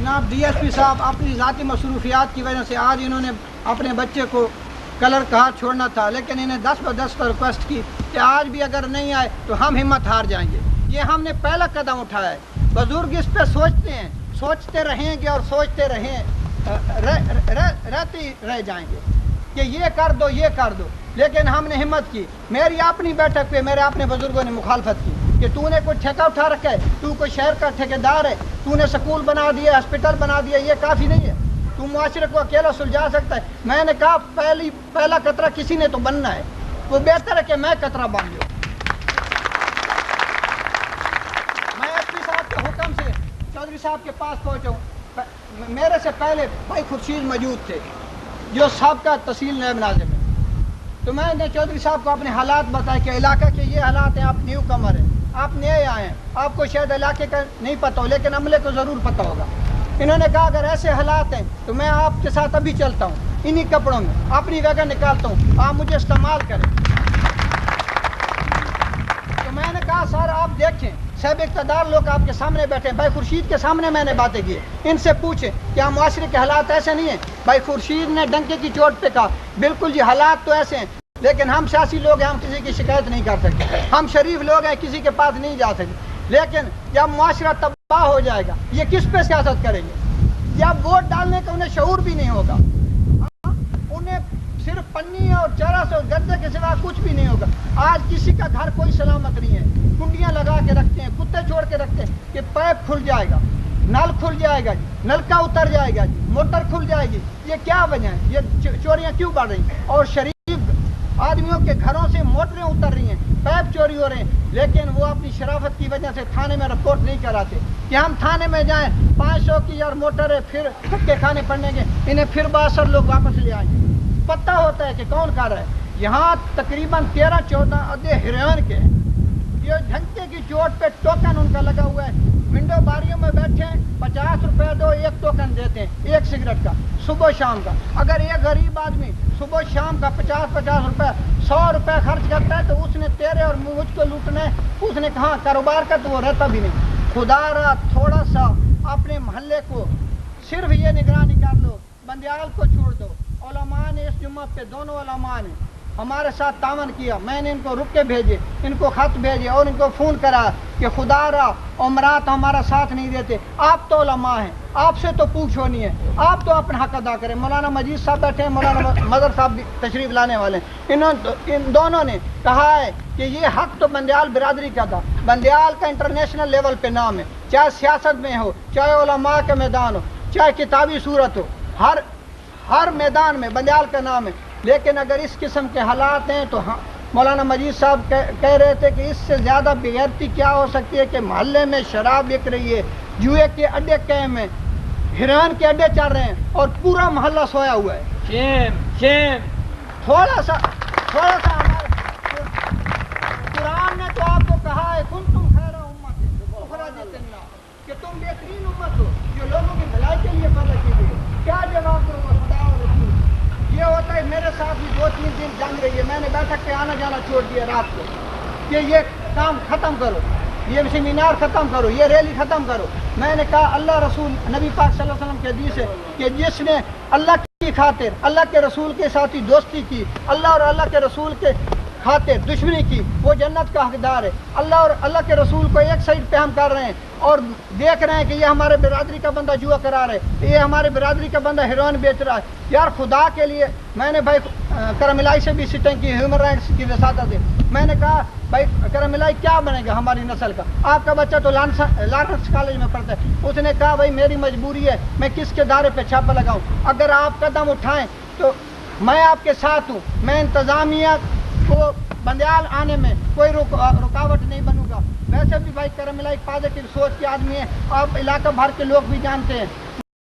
जनाब DSP साहब अपनी ज़ाती मसरूफियात की वजह से आज इन्होंने अपने बच्चे को कलर कहा छोड़ना था, लेकिन इन्हें 10 पर 10 पर रिक्वेस्ट की कि आज भी अगर नहीं आए तो हम हिम्मत हार जाएंगे। ये हमने पहला कदम उठाया है। बुजुर्ग इस पर सोचते हैं, सोचते रहेंगे और सोचते रहते रह जाएंगे कि ये कर दो ये कर दो, लेकिन हमने हिम्मत की। मेरी अपनी बैठक पे मेरे अपने बुजुर्गों ने मुखालफत की कि तूने कोई ठेका उठा रखा है, तू कोई शहर का ठेकेदार है, तूने स्कूल बना दिया, हॉस्पिटल बना दिया, ये काफ़ी नहीं है, तू मुआशरे को अकेला सुलझा सकता है। मैंने कहा पहला कतरा किसी ने तो बनना है, वो बेहतर है कि मैं कतरा बन जाऊँ। मैं SP साहब के हुक्म से चौधरी साहब के पास पहुँचा हूँ। मेरे से पहले भाई खुर्शीद मौजूद थे जो सबका तहसील नायब नाज़िम है, तो मैंने चौधरी साहब को अपने हालात बताए कि इलाका के ये हालात हैं, आप न्यू कमर हैं, आप नए आए हैं, आपको शायद इलाके का नहीं पता हो लेकिन अमले को ज़रूर पता होगा। इन्होंने कहा अगर ऐसे हालात हैं तो मैं आपके साथ अभी चलता हूँ, इन्हीं कपड़ों में अपनी वैगन निकालता हूँ, आप मुझे इस्तेमाल करें। तो मैंने कहा सर आप देखें, सब इक़्तिदार लोग आपके सामने बैठे हैं, भाई खुर्शीद के सामने मैंने बातें की, इनसे पूछें क्या मुआशरे के हालात ऐसे नहीं हैं। भाई खुर्शीद ने डंके की चोट पे कहा बिल्कुल जी हालात तो ऐसे हैं, लेकिन हम सियासी लोग हैं, हम किसी की शिकायत नहीं कर सकते, हम शरीफ लोग हैं, किसी के पास नहीं जा सकते। लेकिन जब मुआशरा तबाह हो जाएगा ये किस पे सियासत करेंगे? जब वोट डालने का उन्हें शऊर भी नहीं होगा, उन्हें सिर्फ पन्नी और चरस और गद्दे के सिवा कुछ भी नहीं होगा। आज किसी का घर कोई सलामत नहीं है, कुंडियां लगा के रखते हैं, कुत्ते छोड़ के रखते हैं कि पाइप खुल जाएगा, नल खुल जाएगा जी, नलका उतर जाएगा जी, मोटर खुल जाएगी। ये क्या वजह है? ये चोरियां क्यों बढ़ रही हैं? और शरीफ आदमियों के घरों से मोटरें उतर रही हैं, पाइप चोरी हो रहे हैं, लेकिन वो अपनी शराफत की वजह से थाने में रिपोर्ट नहीं कराते कि हम थाने में जाएं, 500 की यार मोटर है, फिर धक्के खाने पड़ने के, इन्हें फिर 62 लोग वापस ले आएंगे। पता होता है कि कौन कर रहा है। यहाँ तकरीबन 13-14 अड्डे हिरोइन के हैं, ये झंके की चोट पे टोकन उनका लगा हुआ है, विंडो बारियों में बैठे हैं, 50 रुपए दो, एक टोकन देते हैं एक सिगरेट का सुबह शाम का। अगर एक गरीब आदमी सुबह शाम का 50-50 रुपए 100 रुपए खर्च करता है तो उसने तेरे और मुझको लूटना है, उसने कहा कारोबार का तो वो रहता भी नहीं। खुदा रहा थोड़ा सा अपने मोहल्ले को सिर्फ ये निगरानी कर लो, बंदियाल को छोड़ दो। उलमा ने इस जुम्मा पे दोनों उलमा ने हमारे साथ तावन किया, मैंने इनको रुके भेजे, इनको खत भेजे और इनको फ़ोन करा कि खुदा रहा उमरात हमारा साथ नहीं देते, आप तो उलमा हैं, आपसे तो पूछ होनी है, आप तो अपना हक अदा करें। मौलाना मजीद साहब बैठे हैं, मौलाना मदर साहब भी तशरीफ़ लाने वाले हैं। इन दोनों ने कहा है कि ये हक तो बंदियाल बिरादरी का था, बंदियाल का इंटरनेशनल लेवल पे नाम है, चाहे सियासत में हो, चाहे उलमा का मैदान हो, चाहे किताबी सूरत हो, हर मैदान में बंदियाल का नाम है। लेकिन अगर इस किस्म के हालात हैं तो हाँ, मौलाना मजीद साहब कह रहे थे कि इससे ज़्यादा बेगैरती क्या हो सकती है कि मोहल्ले में शराब बिक रही है, जुए के अड्डे कायम हैं, हिरान के अड्डे चल रहे हैं और पूरा मोहल्ला सोया हुआ है। शेम थोड़ा सा हमारे कुरान ने तो आपको कहा है कुंतुम खैरा उम्मत उखराजत लिन्नास, कि तुम बेहतरीन उम्मत हो जो लोगों की भलाई के लिए पैदा की गई। क्या जवाब दूंगा खुदा और रसूल? ये होता है मेरे साथ भी 2-3 दिन जंग रही है, मैंने बैठक पे आना जाना छोड़ दिया रात को कि ये काम ख़त्म करो, ये सेमिनार ख़त्म करो, ये रैली ख़त्म करो। मैंने कहा अल्लाह रसूल नबी पाक सल्लल्लाहु अलैहि वसल्लम के हदीस है कि जिसने अल्लाह की खातिर अल्लाह के रसूल के साथ ही दोस्ती की, अल्लाह और अल्लाह के रसूल के खातिर दुश्मनी की, वो जन्नत का हकदार है। अल्लाह और अल्लाह के रसूल को एक साइड पे हम कर रहे हैं और देख रहे हैं कि ये हमारे बिरादरी का बंदा जुआ करा रहा है, ये हमारे बिरादरी का बंदा हेरोइन बेच रहा है। यार खुदा के लिए मैंने भाई करमिलाई से भी सिटिंग की, ह्यूमन राइट्स की वसादत है। मैंने कहा भाई करमिलाई क्या बनेगा हमारी नस्ल का, आपका बच्चा तो लारेंस कॉलेज में पढ़ता है। उसने कहा भाई मेरी मजबूरी है, मैं किसके दायरे पे छापा लगाऊं, अगर आप कदम उठाएं तो मैं आपके साथ हूँ, मैं इंतज़ामिया को बंदियाल आने में कोई रुकावट नहीं बनूंगा। वैसे भी भाई करमिलाई पॉजिटिव सोच के आदमी है, आप इलाका भर के लोग भी जानते हैं।